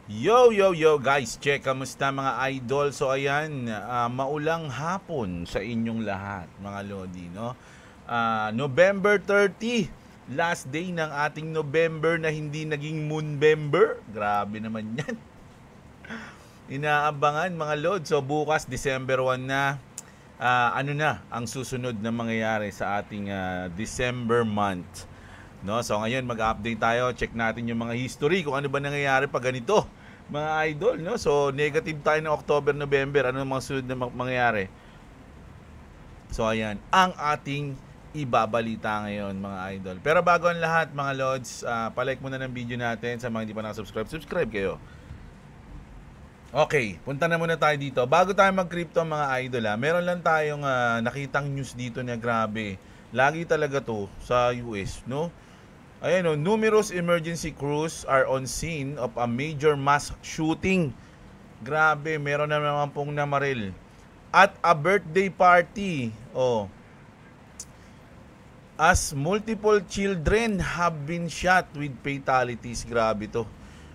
Yo, yo, yo guys, check, kamusta mga idol? So ayan, maulang hapon sa inyong lahat mga Lodi, no? November 30, last day ng ating November na hindi naging Moonbember. Grabe naman yan. Inaabangan mga Lord. So bukas, December 1 na. Ano na ang susunod na mangyayari sa ating December month? No, so ngayon mag-update tayo, check natin yung mga history kung ano ba nangyayari pag ganito, mga idol, no? So negative tayo ng October, November, ano ang mga sunod na mangyayari? So ayan, ang ating ibabalita ngayon, mga idol. Pero bago ang lahat, mga lods, palike muna ng video natin. Sa mga hindi pa nakasubscribe, subscribe kayo. Okay, punta na muna tayo dito. Bago tayo mag-crypto, mga idol, meron lang tayong nakitang news dito na grabe. Lagi talaga to sa US, no? Ayan o, numerous emergency crews are on scene of a major mass shooting. Grabe, meron na naman pong namaril. At a birthday party. Oh, as multiple children have been shot with fatalities. Grabe to,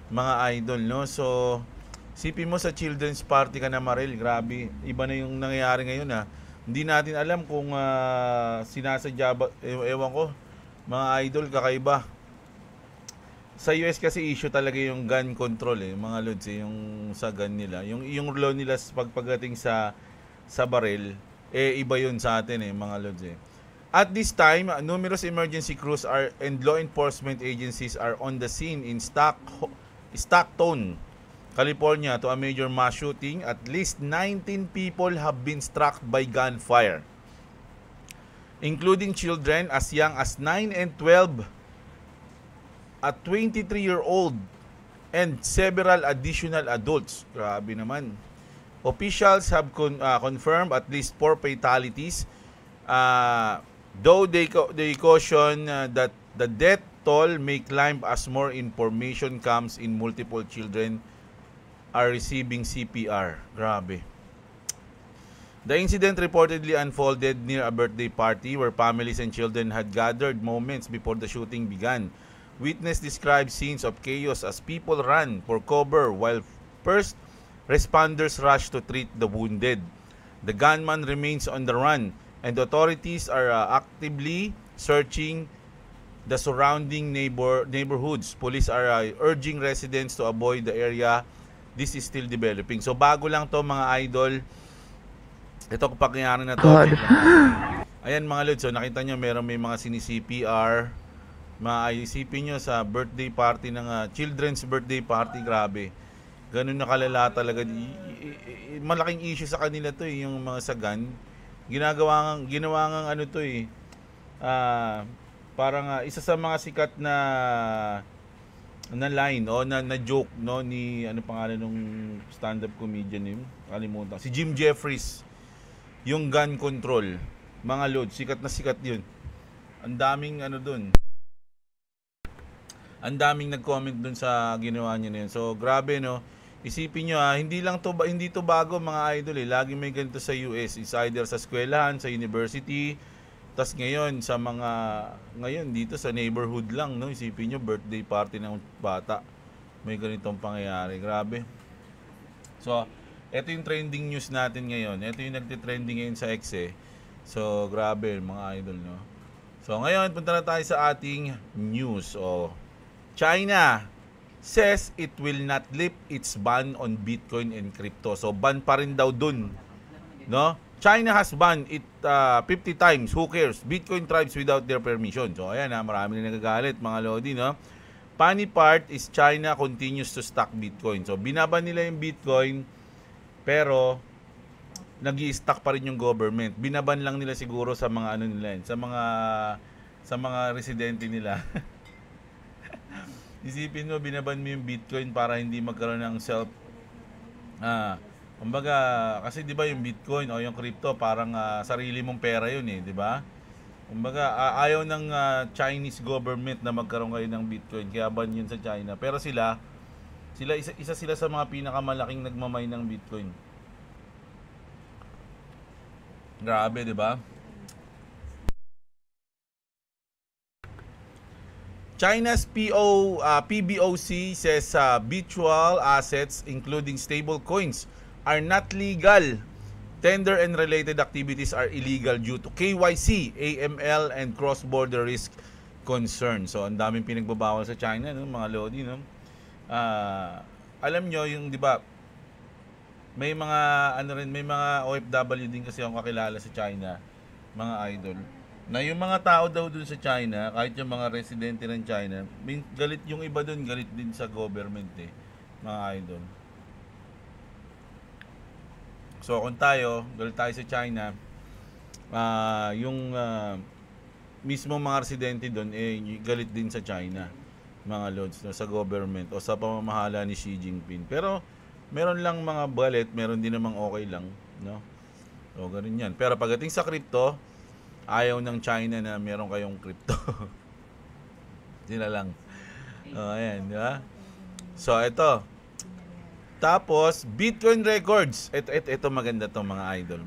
mga idol, no? So, sipin mo sa children's party ka na maril. Grabe, iba na yung nangyayari ngayon, ha. Hindi natin alam kung sinasadya ba, ewan ko, mga idol, kakaiba. Sa US kasi issue talaga yung gun control, mga lods, yung sa gun nila. Yung law nila pagdating sa baril, iba yun sa atin, mga lods, At this time, numerous emergency crews and law enforcement agencies are on the scene in Stockton, California, to a major mass shooting. At least 19 people have been struck by gunfire, including children as young as 9 and 12, a 23-year-old, and several additional adults. Grabe naman. Officials have confirmed at least 4 fatalities, though they caution that the death toll may climb as more information comes in. Multiple children are receiving CPR. Grabe. The incident reportedly unfolded near a birthday party where families and children had gathered moments before the shooting began. Witness described scenes of chaos as people ran for cover while first responders rushed to treat the wounded. The gunman remains on the run, and authorities are actively searching the surrounding neighborhoods. Police are urging residents to avoid the area. This is still developing. So bago lang to, mga idol. Ito pangyayari na to. Ayan, mga lods, so nakita nyo may mga sini-CPR. Maisipin nyo sa birthday party ng children's birthday party, grabe. Ganun na kalala talaga. Malaking issue sa kanila to, yung mga sagan. Ginawa ng ano to, parang isa sa mga sikat na line na joke, no, ni ano pangalan nung stand-up comedian yun, kalimutan, si Jim Jeffries, yung gun control, mga load, sikat na sikat yun. Ang daming doon, ang daming nag-comment dun sa ginawa niya na yun. So grabe, no. Isipin nyo, hindi to bago, mga idol, lagi may ganito sa US. It's either sa eskwelahan, sa university, tas ngayon ngayon dito sa neighborhood lang, no. Isipin nyo, birthday party ng bata, may ganitong pangyayari. Grabe. So ito yung trending news natin ngayon. Ito yung nagte-trending ngayon sa X, So grabe, mga idol, no. So ngayon punta na tayo sa ating news. China says it will not lift its ban on Bitcoin and crypto. So ban pa rin daw dun, no? China has banned it 50 times. Who cares? Bitcoin thrives without their permission. So ayan, marami na nagagalit, mga lodi, no? Funny part is China continues to stock Bitcoin. So binaban nila yung Bitcoin, pero nag-i-stock pa rin yung government. Binaban lang nila siguro sa mga nila, sa mga residente nila. Isipin mo, binaban mo yung Bitcoin para hindi magkaroon ng kumbaga, kasi 'di ba yung Bitcoin o yung crypto parang sarili mong pera 'yun, 'di ba? Kumbaga, ayaw ng Chinese government na magkaroon kayo ng Bitcoin, kaya ban 'yun sa China. Pero sila isa sila sa mga pinakamalaking nagmamay ng Bitcoin. Grabe, 'di ba? China's PBOC says virtual assets including stable coins are not legal. Tender and related activities are illegal due to KYC, AML, and cross-border risk concerns. So, ang daming pinagbabawal sa China, no, mga lodi, no? Alam nyo, yung, di ba, may mga, may mga OFW din kasi akong kakilala sa China, mga idol, na yung mga tao daw dun sa China, kahit yung mga residente ng China, galit yung iba dun, galit din sa government, mga idol. So kung galit tayo sa China, yung mismo mga residente doon galit din sa China, mga lods, no, sa government o sa pamamahala ni Xi Jinping. Pero meron lang mga galit, meron din namang okay lang, no? O ganun yan. Pero pagdating sa crypto, ayaw ng China na meron kayong crypto. Sila lang. Ayan, di ba? So ito. Tapos, Bitcoin records. Ito maganda tong mga idol.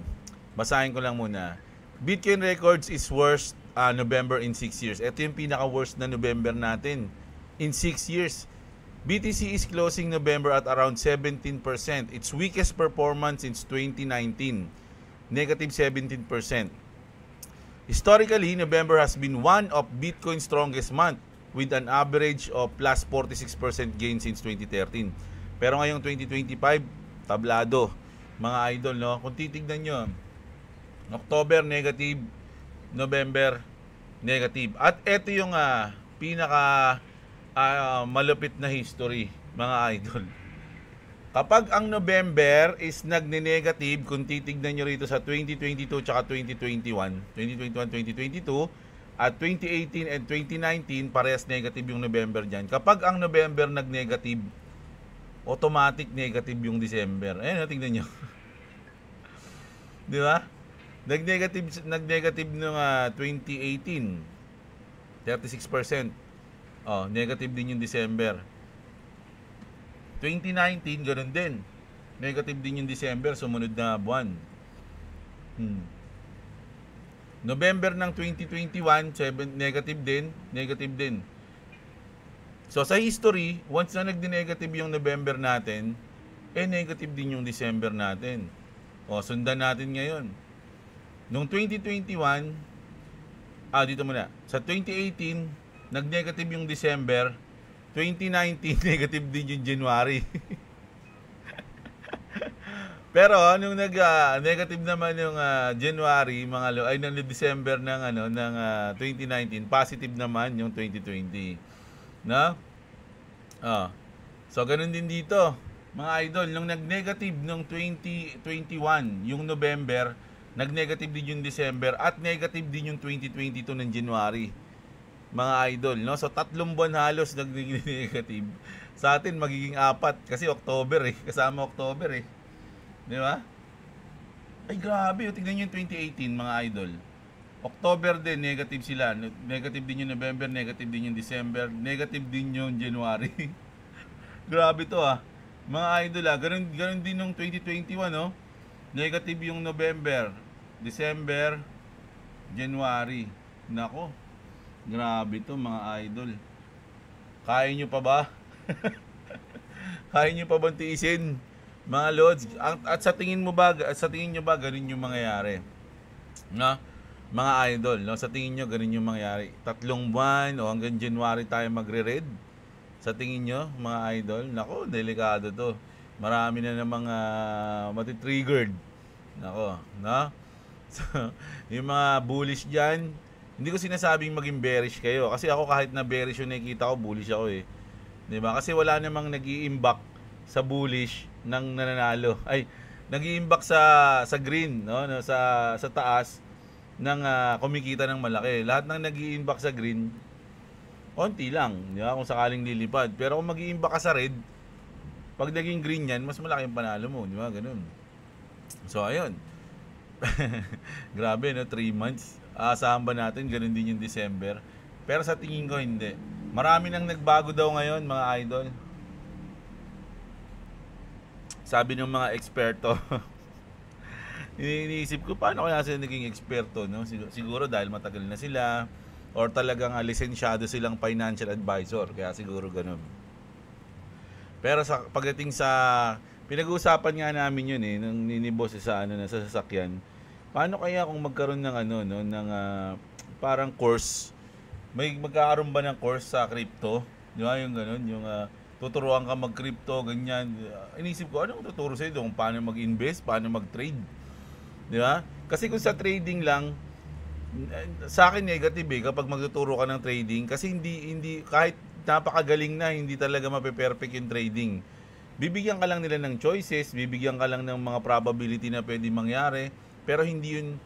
Basahin ko lang muna. Bitcoin records is worst November in 6 years. Ito yung pinaka-worst na November natin in 6 years. BTC is closing November at around 17%. Its weakest performance since 2019. Negative 17%. Historically, November has been one of Bitcoin's strongest month with an average of plus 46% gain since 2013. Pero ngayong 2025, tablado, mga idol, no? Kung titignan nyo, October negative, November negative. At ito yung pinaka malupit na history, mga idol. Kapag ang November is nagne-negative, kung titignan nyo rito sa 2022 tsaka 2021, 2022, at 2018 and 2019, parehas negative yung November dyan. Kapag ang November nag-negative, automatic negative yung December. Ayun, tingnan nyo. Di ba? Nag-negative nung 2018. 36%. Negative din yung December. 2019, ganun din. Negative din yung December, sumunod na buwan. November ng 2021, negative din. So sa history, once na nagdi-negative yung November natin, negative din yung December natin. Sundan natin ngayon. Noong 2021, dito muna. Sa 2018, nag-negative yung December. 2019, negative din yung January. Pero nung negative naman yung January, ng December ng 2019, positive naman yung 2020. No? So ganun din dito, mga idol, nung nag-negative nung 2021 yung November, nag-negative din yung December at negative din yung 2022 ng January, mga idol, no? So 3 buwan halos nag-negative. Sa atin magiging 4 kasi October kasama October di ba? Ay grabe, tingnan niyo yung 2018, mga idol. October din, negative sila. Negative din yung November, negative din yung December, negative din yung January. Grabe to mga idol ganun din nung 2021, no? Negative yung November, December, January. Nako, grabe to, mga idol. Kaya nyo pa ba? Kaya nyo pa bang tiisin, mga lods? At sa tingin nyo ba ganun yung mangyayari? No? Mga idol, no? Sa tingin nyo, ganun yung mangyayari? 3 buwan o hanggang January tayo magre-red? Sa tingin nyo, mga idol? Nako, delikado to. Marami na namang matitriggered. Nako, no? So, yung mga bullish dyan, hindi ko sinasabing maging bearish kayo. Kasi ako kahit na bearish yung nakikita ko, bullish ako Diba? Kasi wala namang nag-i-imbak sa bullish ng nananalo. Ay, nag-i-imbak sa green, no? Sa taas ng kumikita ng malaki. Lahat ng nag-i-imbak sa green, konti lang, di ba? Kung sakaling lilipad. Pero kung mag-i-imbak ka sa red, pag naging green yan, mas malaki yung panalo mo, di ba? Ganun. So, ayun. Grabe, no? 3 months. Asahan ba natin, ganun din yung December? Pero sa tingin ko, hindi. Marami nang nagbago daw ngayon, mga idol. Sabi ng mga eksperto. Iniisip ko, paano kaya sila naging eksperto, no? Siguro dahil matagal na sila, or talagang lisensyado silang financial advisor, kaya siguro ganun. Pero sa pagdating sa pinag-uusapan nga namin yun nung ninibos sa sa sasakyan. Paano kaya kung magkaroon ng ng parang course, may magkakaroon ba ng course sa crypto? Di ba yung ganun, yung tuturuan ka mag-crypto, ganyan. Inisip ko, anong tuturo sa'yo kung paano mag-invest, paano mag-trade? Di ba? Kasi kung sa trading lang, sa akin negative kapag magtuturo ka ng trading, kasi hindi kahit napakagaling na, hindi talaga mape-perfect yung trading. Bibigyan ka lang nila ng choices, bibigyan ka lang ng mga probability na pwede mangyari, pero hindi yun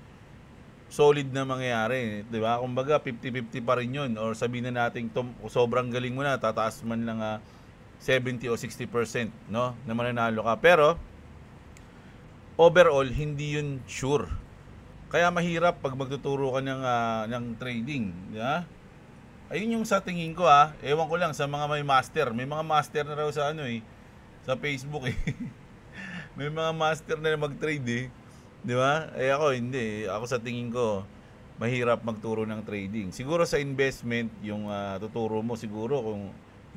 solid na mangyayari, 'di ba? Kumbaga 50-50 pa rin 'yun, or sabihin na natin sobrang galing mo na, tataas man lang 70 o 60%, no? Na mananalo ka. Pero overall hindi 'yun sure. Kaya mahirap pag magtuturo ka ng trading, 'di ba? Ayun yung sa tingin ko ewan ko lang sa mga may master. May mga master na raw sa sa Facebook May mga master na mag-trade 'di ba? Ako hindi. Ako sa tingin ko mahirap magturo ng trading. Siguro sa investment yung tuturo mo siguro kung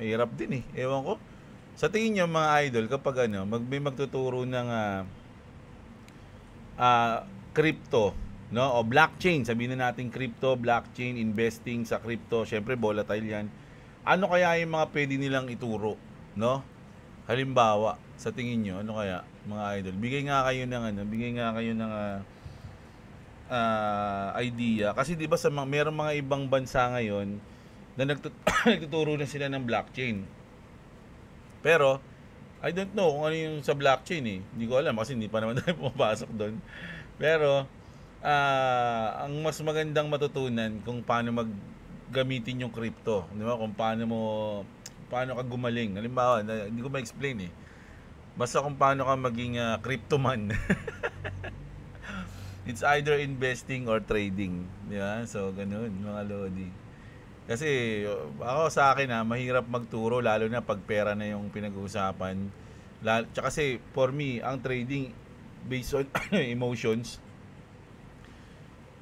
mahirap din Ewan ko. Sa tingin niyo mga idol kapag may magtuturo ng crypto, no? O blockchain, sabihin na natin crypto, blockchain, investing sa crypto, syempre volatile 'yan. Ano kaya yung mga pwede nilang ituro, no? Halimbawa, sa tingin niyo ano kaya mga idol? Bigay nga kayo ng idea kasi 'di ba sa merong mga ibang bansa ngayon na nagtuturo na sila ng blockchain. Pero I don't know kung ano yung sa blockchain Hindi ko alam kasi hindi pa naman tayo pumapasok doon. Pero ang mas magandang matutunan kung paano maggamitin yung crypto, 'di ba? Kung paano ka gumaling. Halimbawa, hindi ko ma-explain Basta kung paano ka maging cryptoman. It's either investing or trading, di ba? So ganoon mga lodi. Kasi ako sa akin mahirap magturo lalo na pag pera na yung pinag-uusapan. Tsaka kasi for me, ang trading based on emotions.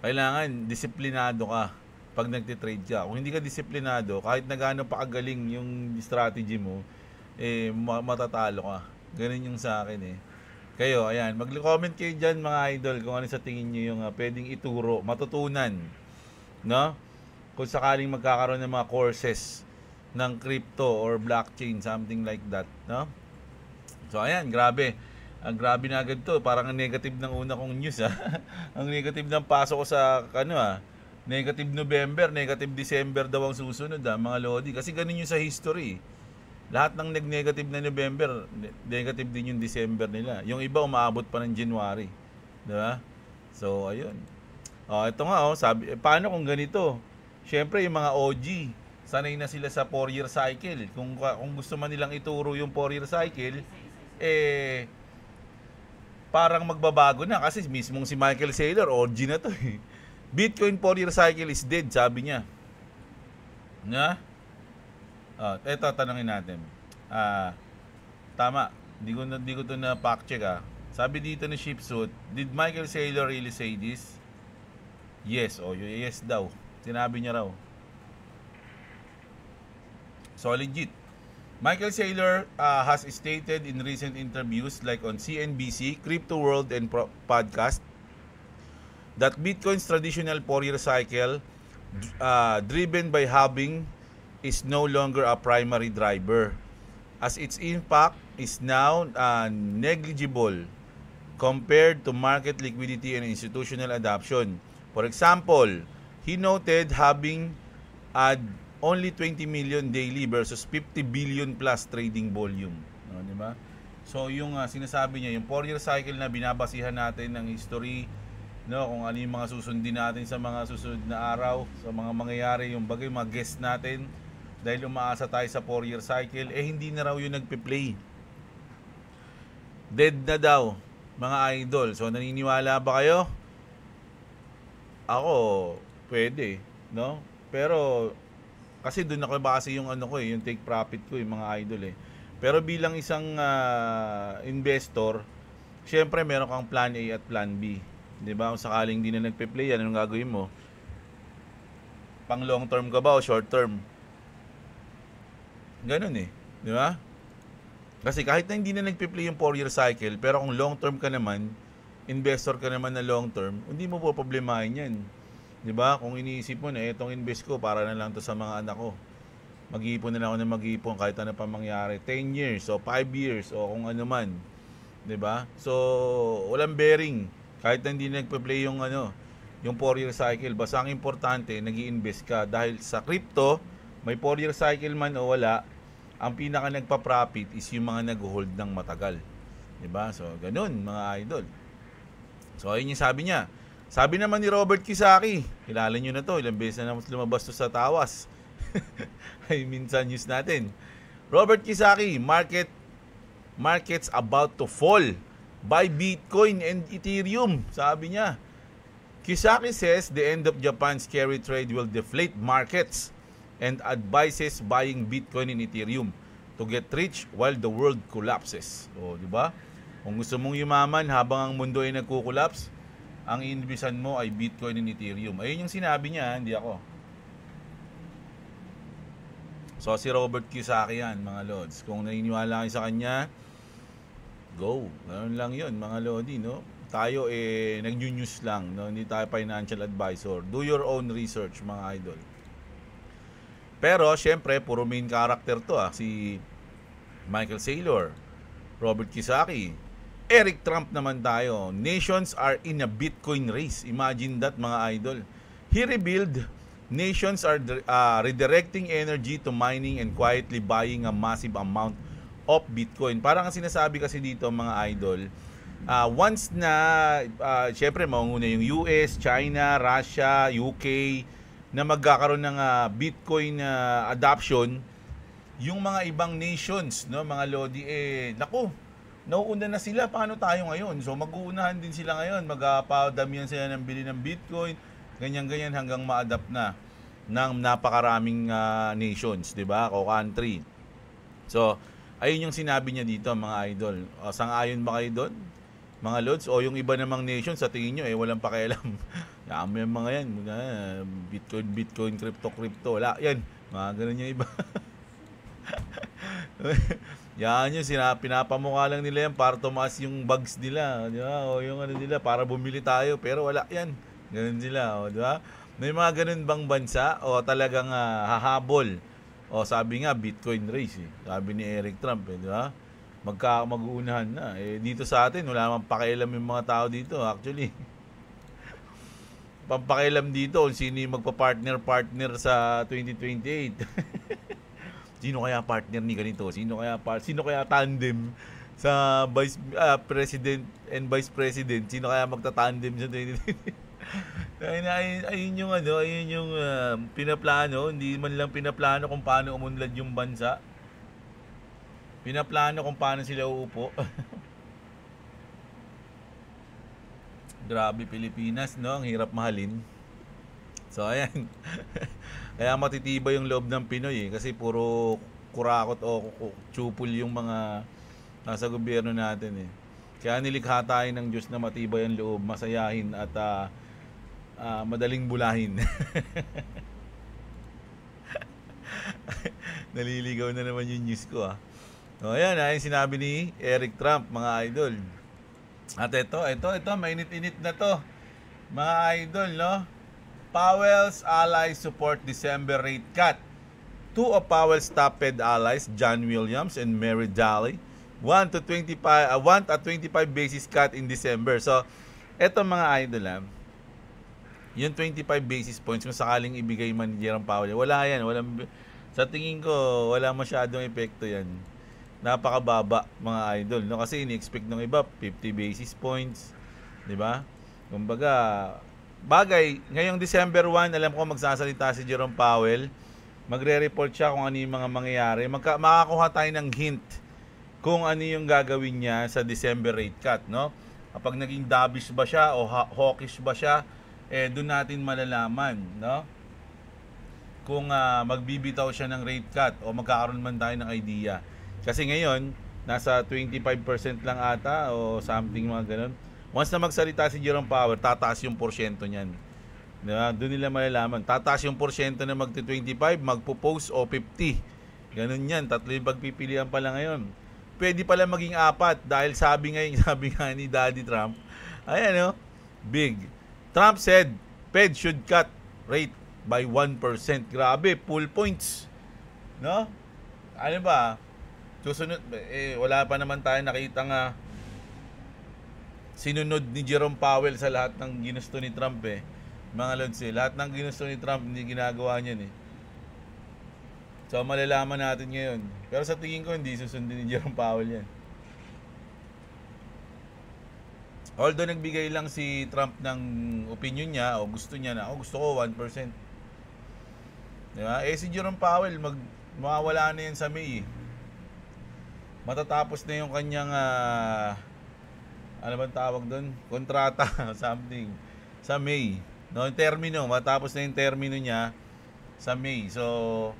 Kailangan disiplinado ka pag nagte-trade ka. Kung hindi ka disiplinado, kahit na gaano pa kagaling yung strategy mo, matatalo ka. Ganun yung sa akin Kayo, ayan, mag-comment kayo dyan mga idol kung ano sa tingin nyo yung pwedeng ituro, matutunan, no? Kung sakaling magkakaroon ng mga courses ng crypto or blockchain, something like that, no? So, ayan, grabe. Grabe na agad to. Parang ang negative ng una kong news, Ang negative ng pasok ko sa, negative November, negative December daw ang susunod, mga lodi. Kasi ganun yung sa history. Lahat ng negative na November, negative din yung December nila. Yung iba umaabot pa ng January. 'Di ba? So, ayun. Ito nga sabi, paano kung ganito? Syempre yung mga OG, sanay na sila sa 4-year cycle. Kung gusto man nilang ituro yung 4-year cycle, parang magbabago na kasi mismong si Michael Saylor, OG na to Bitcoin 4-year cycle is dead, sabi niya. Na? Eto, tanongin natin. Tama. Di ko to na fact check Sabi dito ni Shipsuit, did Michael Saylor really say this? Yes. Yes daw. Sinabi niya raw. So legit. Michael Saylor has stated in recent interviews like on CNBC, Crypto World and podcast that Bitcoin's traditional 4-year cycle driven by halving is no longer a primary driver as its impact is now negligible compared to market liquidity and institutional adoption. For example, he noted having only 20 million daily versus 50 billion plus trading volume. Di ba? So yung sinasabi niya, yung 4-year cycle na binabasihan natin ng history, kung ano yung mga susundin natin sa mga susunod na araw, sa mga mangyayari, yung bagay, mga guest natin, dahil umaasa tayo sa 4-year cycle, hindi na raw yung nagpe-play. Dead na daw, mga idol. So, naniniwala ba kayo? Ako, pwede, no? Pero, kasi doon ako base yung yung take profit ko, yung mga idol Pero bilang isang investor, syempre meron kang plan A at plan B. 'Di ba? Kung sakaling di na nagpe-play yan, anong gagawin mo? pang long term ka ba o short term? Ganun eh, di ba? Kasi kahit na hindi na nagpe-play yung 4-year cycle, pero kung long term ka naman, investor ka naman na long term, hindi mo po problemahin yan. Di ba? Kung iniisip mo na itong invest ko para na lang to sa mga anak ko. Mag-iipon na lang ako na mag-iipon kahit ano pa mangyari. 10 years o 5 years o kung ano man. Di ba? So, walang bearing. Kahit na hindi nagpe-play yung yung 4-year cycle. Basta ang importante, nag-i-invest ka. Dahil sa crypto, may 4-year cycle man o wala, ang pinaka nagpa-profit is yung mga nag-hold ng matagal. Diba? So, ganun mga idol. So, ayun yung sabi niya. Sabi naman ni Robert Kiyosaki, kilala nyo na to, ilang beses na lumabas to sa tawas. Ay, minsan news natin. Robert Kiyosaki, markets about to fall. Buy Bitcoin and Ethereum. Sabi niya. Kiyosaki says the end of Japan's carry trade will deflate markets and advises buying Bitcoin and Ethereum to get rich while the world collapses. O, di ba? Kung gusto mong yumaman habang ang mundo ay nagko-collapse, ang iinvestohan mo ay Bitcoin and Ethereum. Ayun yung sinabi niya, hindi ako. So, si Robert Kiyosaki yan, mga lods. Kung naniniwala kayo sa kanya, go. Ganun lang yun, mga lodi, no? Tayo, nag-news lang, no? Hindi tayo financial advisor. Do your own research, mga idol. Pero, syempre, puro main character to, si Michael Saylor, Robert Kiyosaki, Eric Trump naman tayo. Nations are in a Bitcoin race. Imagine that, mga idol. He revealed, nations are redirecting energy to mining and quietly buying a massive amount of Bitcoin. Parang ang sinasabi kasi dito, mga idol, once na, syempre, maunguna yung US, China, Russia, UK, na magkakaroon ng Bitcoin adoption, yung mga ibang nations, no, mga lodi, naku, nauuna na sila. Paano tayo ngayon? So, mag-uunahan din sila ngayon. Magpapadamihan sila ng bili ng Bitcoin, ganyan-ganyan hanggang ma-adapt na ng napakaraming nations, di ba? O country. So, ayun yung sinabi niya dito, mga idol. Sang-ayon ba kayo doon, mga lods? O yung iba namang nation, sa tingin nyo, walang pakialam. Yami yung mga yan. Bitcoin, crypto. Wala, yan. Mga ganun yung iba. Yan yung pinapamukha lang nila yan para tumaas yung bags nila. Di ba? O yung nila, para bumili tayo. Pero wala yan. Ganun sila. O, di ba? May mga ganun bang bansa? O talagang hahabol? O sabi nga, Bitcoin race. Sabi ni Eric Trump. Di ba? Mag-uunahan na. Dito sa atin, wala namang pakialam yung mga tao dito. Actually, pampakialam dito kung sino yung magpa-partner sa 2028. Sino kaya partner ni ganito? Sino kaya tandem sa Vice President and Vice President? Sino kaya magta-tandem sa 2028? Ayun yung pinaplano. Hindi man lang pinaplano kung paano umunlad yung bansa. Pinaplano kung paano sila uupo. Grabe, Pilipinas, no? Ang hirap mahalin. So, ayan. Kaya matitibay yung loob ng Pinoy, kasi puro kurakot o tsupul yung mga nasa gobyerno natin, Kaya nilikha tayo ng Diyos na matibay ang loob, masayahin at madaling bulahin. Naliligaw na naman yung news ko, O, ayan, yung sinabi ni Eric Trump, mga idol. At ito, mainit-init na to, mga idol, no? Powell's allies support December rate cut. Two of Powell's top-Fed allies, John Williams and Mary Daly, want a 25 basis cut in December. So, eto mga idol, yung 25 basis points kung sakaling ibigay man ni Jerome Powell, wala yan. Sa tingin ko, wala masyadong epekto yan. Napakababa, mga idol, no? Kasi ini-expect ng iba 50 basis points, di ba? Kumbaga, bagay, ngayong December 1, alam ko magsasalita si Jerome Powell. Magre-report siya kung ano yung mga mangyayari. Makakuha tayo ng hint kung ano yung gagawin niya sa December rate cut, no? Kapag naging dovish ba siya o hawkish ba siya, doon natin malalaman, no? Kung magbibitaw siya ng rate cut o magkakaroon man tayo ng idea. Kasi ngayon, nasa 25% lang ata o something, mga ganun. Once na magsalita si Jerome Powell, tataas yung porsyento niyan. Diba? Doon nila malalaman. Tataas yung porsyento na magti-25, magpo-post o 50. Ganun yan. Tatlo yung pagpipilian pala ngayon. Pwede pala maging 4 dahil sabi nga ni Daddy Trump, ayan, big. Trump said, Fed should cut rate by 1%. Grabe, full points. No? Ano ba? Susunod, wala pa naman tayo nakita nga sinunod ni Jerome Powell sa lahat ng ginusto ni Trump Mga lods lahat ng ginusto ni Trump hindi ginagawa niyan So malalaman natin ngayon. Pero sa tingin ko hindi susundin ni Jerome Powell yan. Although nagbigay lang si Trump ng opinion niya o gusto niya na, gusto ko 1%. Diba? Si Jerome Powell mawawala na yan sa May Matatapos na yung kanyang ano bang tawag doon? Kontrata, something. Sa May. No, yung termino. Matapos na yung termino niya sa May. So,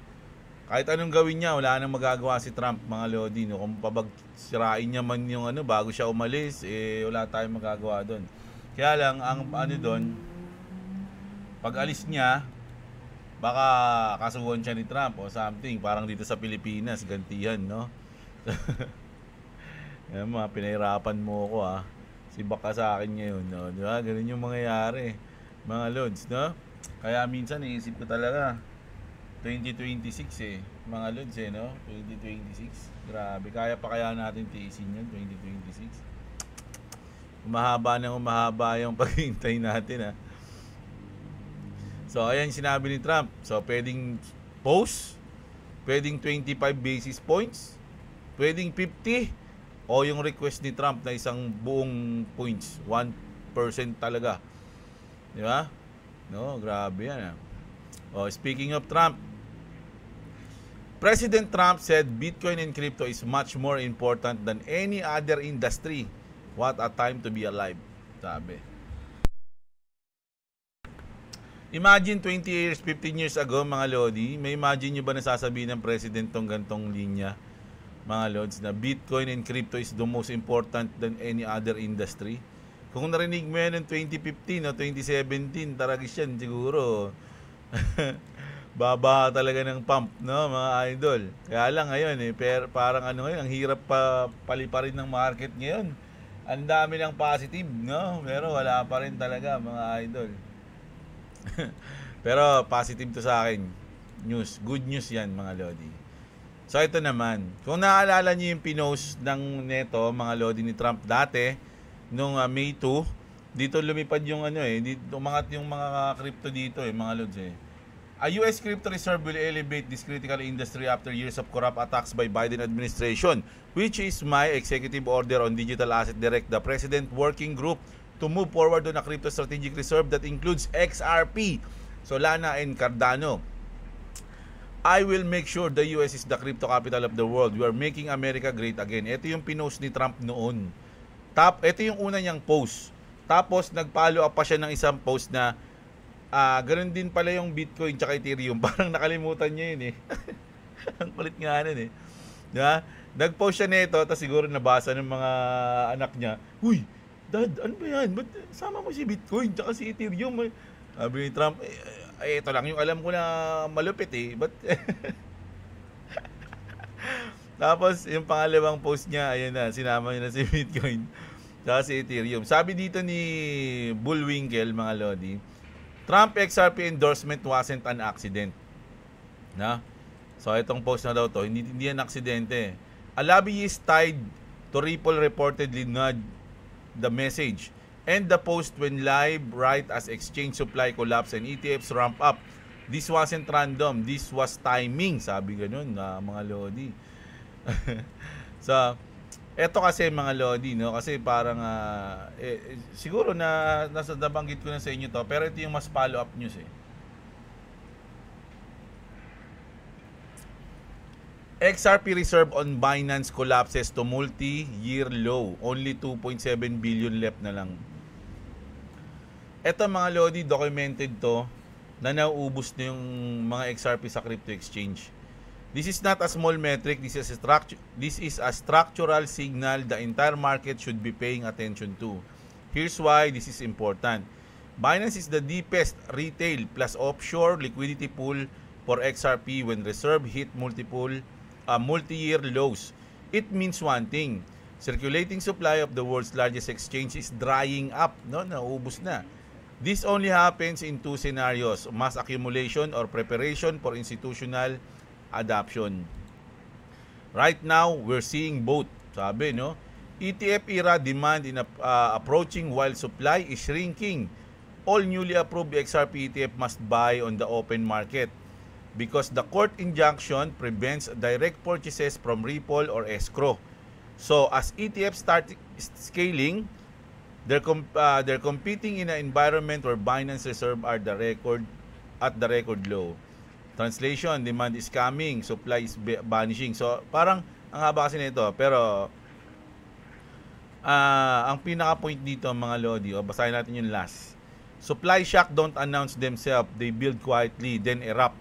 kahit anong gawin niya, wala nang magagawa si Trump, mga lodi. No? Kung pabagsirain niya man yung bago siya umalis, wala tayong magagawa doon. Kaya lang, ang doon, pag alis niya, baka kasuhan siya ni Trump o something. Parang dito sa Pilipinas, gantihan, no? Yan pinahirapan mo ako si baka sa akin ngayon, no? Diba? Ganun yung mangyayari, mga lods, no? Kaya minsan iisip ko talaga 2026 mga lods no? 2026, grabe, kaya pa kaya natin tiisin yun 2026? Umahaba yung paghihintay natin So ayan sinabi ni Trump, so pwedeng post, pwedeng 25 basis points, pwedeng 50, o yung request ni Trump na isang buong points, 1% talaga. Di ba? No, grabe yan. Speaking of Trump, President Trump said Bitcoin and crypto is much more important than any other industry. What a time to be alive, sabi. Imagine 20 years, 15 years ago, mga lodi, may imagine nyo ba nasasabihin ng President tong gantong linya? Mga lods, na Bitcoin and crypto is the most important than any other industry. Kung narinig mo yan ng 2015 o 2017, taragis yan siguro. Baba talaga ng pump, no, mga idol. Kaya lang ngayon parang ngayon, ang hirap paliparin ng market ngayon. Ang dami ng positive, no, pero wala pa rin talaga, mga idol. Pero positive to sa akin. Good news yan, mga lodi. So ito naman, kung naaalala niyo yung pinost ng neto, mga lodi ni Trump dati, nung May 2, dito lumipad yung dito umangat yung mga crypto dito mga lods A US crypto reserve will elevate this critical industry after years of corrupt attacks by Biden administration, which is my executive order on digital asset direct the president working group to move forward on a crypto strategic reserve that includes XRP, Solana and Cardano. I will make sure the US is the crypto capital of the world. We are making America great again. Ito yung pinost ni Trump noon. Ito yung una niyang post. Tapos nag-follow up pa siya ng isang post na ganoon din pala yung Bitcoin tsaka Ethereum. Parang nakalimutan niya yun Ang palit nga nun Diba? Nag-post siya nito, tapos siguro nabasa ng mga anak niya. Uy, Dad, ano ba yan? Ba't sama mo si Bitcoin tsaka si Ethereum? Sabi ni Trump, ito lang yung alam ko na malupit But tapos yung pangalawang post niya, ayun na, sinama niya na si Bitcoin tsaka si Ethereum. Sabi dito ni Bullwinkle, mga lodi, Trump XRP endorsement wasn't an accident. So itong post na daw to, hindi yan aksidente. A lobbyist tied to Ripple reportedly nudged the message and the post when live right as exchange supply collapse and ETFs ramp up. This wasn't random, this was timing, sabi ganun mga lodi. So eto kasi mga lodi, no, kasi parang siguro na nabanggit ko na sa inyo to, pero ito yung mas follow up news XRP reserve on Binance collapses to multi-year low. Only 2.7 billion left na lang. Ito mga lodi, documented to na nauubos na yung mga XRP sa crypto exchange. This is not a small metric. This is a structural signal the entire market should be paying attention to. Here's why this is important. Binance is the deepest retail plus offshore liquidity pool for XRP when reserve hit multi-year lows. It means one thing. Circulating supply of the world's largest exchange is drying up, no? Naubos na. This only happens in two scenarios, mass accumulation or preparation for institutional adoption. Right now, we're seeing both. Sabi, no? ETF era demand in approaching while supply is shrinking. All newly approved XRP ETF must buy on the open market because the court injunction prevents direct purchases from Ripple or escrow. So as ETFs start scaling, they're competing in an environment where Binance Reserve are at the record low. Translation, demand is coming, supply is vanishing. So parang ang haba kasi nito, pero ang pinaka point dito mga lodi, basahin natin yung last. Supply shock don't announce themselves, they build quietly then erupt.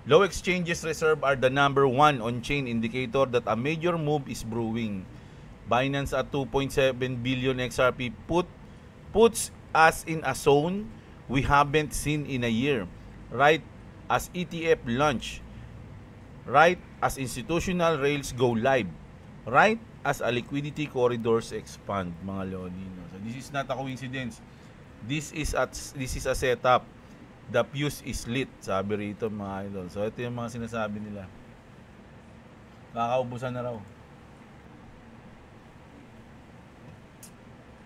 Low exchanges reserve are the number one on-chain indicator that a major move is brewing. Binance at 2.7 billion XRP puts us in a zone we haven't seen in a year. Right as ETF launch, right as institutional rails go live, right as a liquidity corridors expand, mga lodi. So this is not a coincidence. This is a setup. The fuse is lit, sabi rito mga idol. So ito yung mga sinasabi nila. Kakaubusan na raw.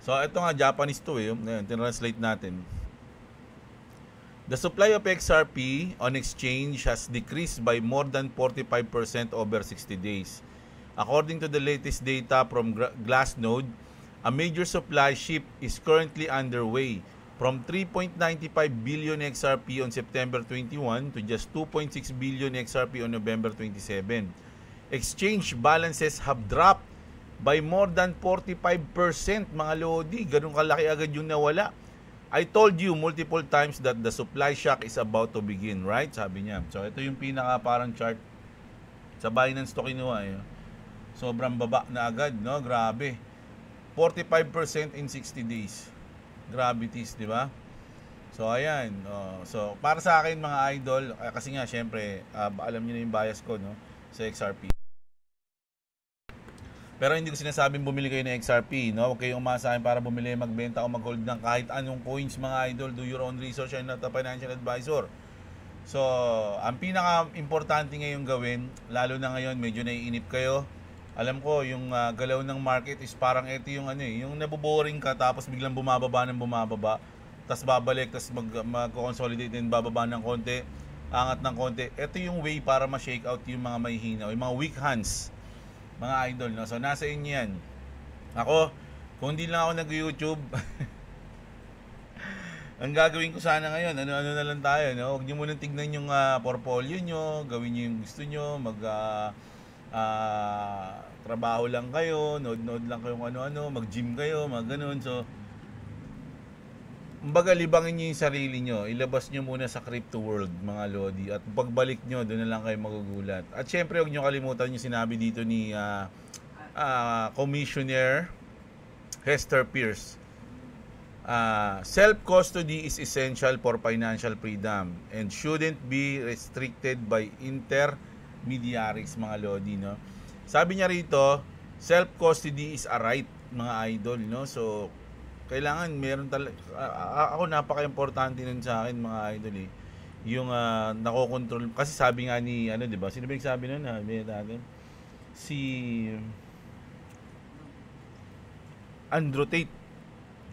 So ito nga Japanese to eh. Ngayon, translate natin. The supply of XRP on exchange has decreased by more than 45% over 60 days. According to the latest data from Glassnode, a major supply shift is currently underway from 3.95 billion XRP on September 21 to just 2.6 billion XRP on November 27. Exchange balances have dropped by more than 45%, mga lodi. Ganun kalaki agad yung nawala. I told you multiple times that the supply shock is about to begin, right? Sabi niya. So ito yung pinaka parang chart sa Binance to kinuha eh. Sobrang baba na agad, no? Grabe. 45% in 60 days. Gravities, di ba? So ayan, so para sa akin mga idol, kasi nga syempre, alam niyo na yung bias ko, no, sa XRP. Pero hindi ko sinasabing bumili kayo ng XRP, no? Huwag kayong umasahin para bumili, magbenta o mag-hold ng kahit anong coins, mga idol. Do your own research and not a financial advisor. So, ang pinaka-importante ngayon gawin, lalo na ngayon, medyo naiinip kayo. Alam ko, yung galaw ng market is parang ito yung yung naboboring ka tapos biglang bumababa, tapos babalik, tapos mag-consolidate din, bababa ng konti, angat ng konti. Ito yung way para ma-shake out yung mga may hina, yung mga weak hands, mga idol, no? So nasa inyo yan. Ako, kung hindi lang ako nag-YouTube, ang gagawin ko sana ngayon, ano na lang tayo, no? Huwag nyo munang tignan yung portfolio nyo, gawin nyo yung gusto nyo, trabaho lang kayo, nood lang kayo ano-ano, mag-gym kayo, mga ganun. So, kumbaga libangin nyo yung sarili nyo, ilabas nyo muna sa crypto world, mga lodi, at pagbalik nyo, doon na lang kayo magugulat. At syempre, huwag nyo kalimutan yung sinabi dito ni Commissioner Hester Pierce. Self-custody is essential for financial freedom and shouldn't be restricted by intermediaries, mga lodi, no? Sabi niya rito, self-custody is a right, mga idol, no? So, kailangan meron talaga, ako napaka-importante nun sa akin, mga idol eh. Yung nakokontrol, kasi sabi nga ni, di ba? Sino ba yung sabi nun? Si Andrew Tate.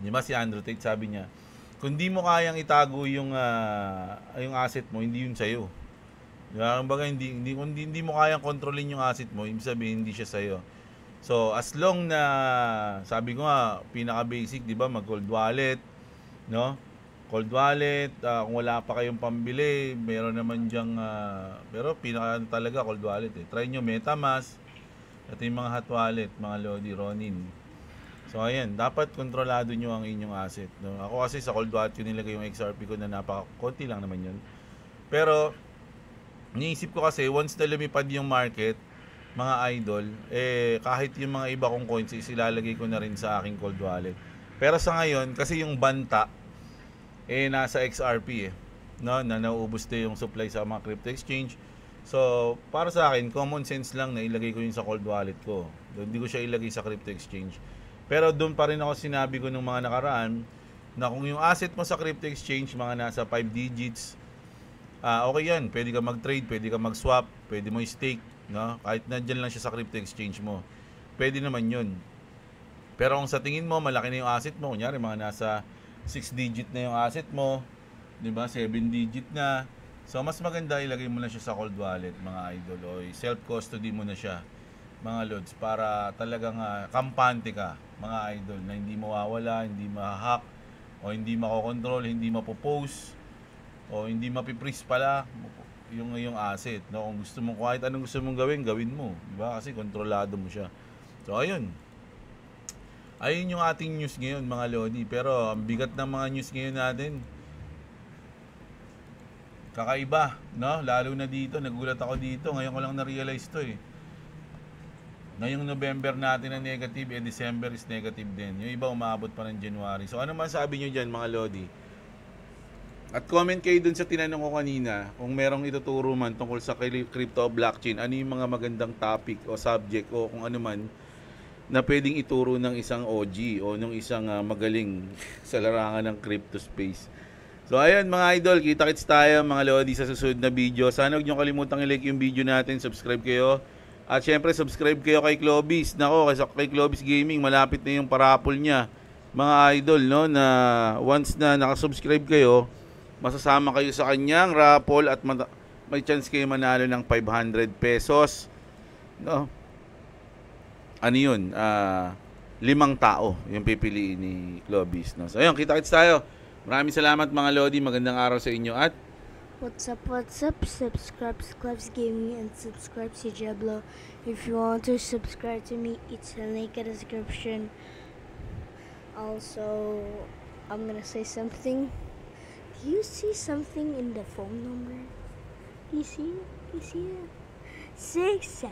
Di ba si Andrew Tate, sabi niya, kung di mo kayang itago yung asset mo, hindi yun sa'yo. Kumbaga, hindi mo kayang kontrolin yung asset mo, ibig sabihin hindi siya sa'yo. So, as long na, sabi ko nga, pinaka-basic, di ba, mag-cold wallet, no? Cold wallet, kung wala pa kayong pambili, meron naman dyang, pero pinaka talaga, cold wallet eh. Try nyo MetaMask, ito yung mga hot wallet, mga Lodi, Ronin. So, ayan, dapat kontrolado nyo ang inyong asset, no? Ako kasi sa cold wallet ko nilagay yung XRP ko na napaka-konti lang naman yun. Pero, niisip ko kasi, once na lumipad yung market, mga idol, kahit yung mga iba kong coins, ilalagay ko na rin sa aking cold wallet. Pero sa ngayon, kasi yung banta, nasa XRP no, na nauubos na yung supply sa mga crypto exchange. So, para sa akin, common sense lang na ilagay ko yun sa cold wallet ko. Hindi ko siya ilagay sa crypto exchange. Pero doon pa rin ako sinabi ko nung mga nakaraan na kung yung asset mo sa crypto exchange, mga nasa 5 digits, okay yan. Pwede ka mag-trade, pwede ka mag-swap, pwede mo i-stake, no? Kahit nandyan lang siya sa crypto exchange mo. Pwede naman yun. Pero kung sa tingin mo, malaki na yung asset mo, kunyari mga nasa 6 digit na yung asset mo, 'di ba? 7 digit na. So mas maganda ilagay mo na siya sa cold wallet, mga idol, o self custody mo na siya, mga lods, para talagang kampante ka, mga idol, na hindi mawawala, hindi ma-hack, o hindi makokontrol, hindi mapopost, o hindi mapiprease pala yung asset, no? Kung gusto mo, kahit anong gusto mong gawin mo, 'di ba? Kasi kontrolado mo siya. So ayun yung ating news ngayon, mga lodi. Pero ang bigat ng mga news ngayon natin, kakaiba, no? Lalo na dito, nagulat ako dito. Ngayon ko lang na-realize to Ngayong November natin na negative, December is negative din. Yung iba umabot pa ng January. So ano man sabi nyo dyan, mga lodi? At comment kayo dun sa tinanong ko kanina, kung merong ituturo man tungkol sa crypto blockchain, ano yung mga magandang topic o subject o kung ano man na pwedeng ituro ng isang OG o ng isang magaling sa larangan ng crypto space. So ayun, mga idol, kita-kits tayo mga lodi sa susunod na video. Sana huwag nyo kalimutang i-like yung video natin, subscribe kayo. At syempre, subscribe kayo kay Clovis. Nako, kay Clovis Gaming, malapit na yung parapol niya. Mga idol, no, na once na nakasubscribe kayo, masasama kayo sa kanyang raffle at may chance kayo manalo ng 500 pesos. No? Ano yun? 5 tao yung pipiliin ni Clovis. No? So ayun, kita-kits tayo. Maraming salamat mga lodi. Magandang araw sa inyo at what's up? Subscribe to Clovis Gaming and subscribe to Jeblo. If you want to subscribe to me, it's a link in the description. Also, I'm gonna say something. Do you see something in the phone number? Do you see it? 6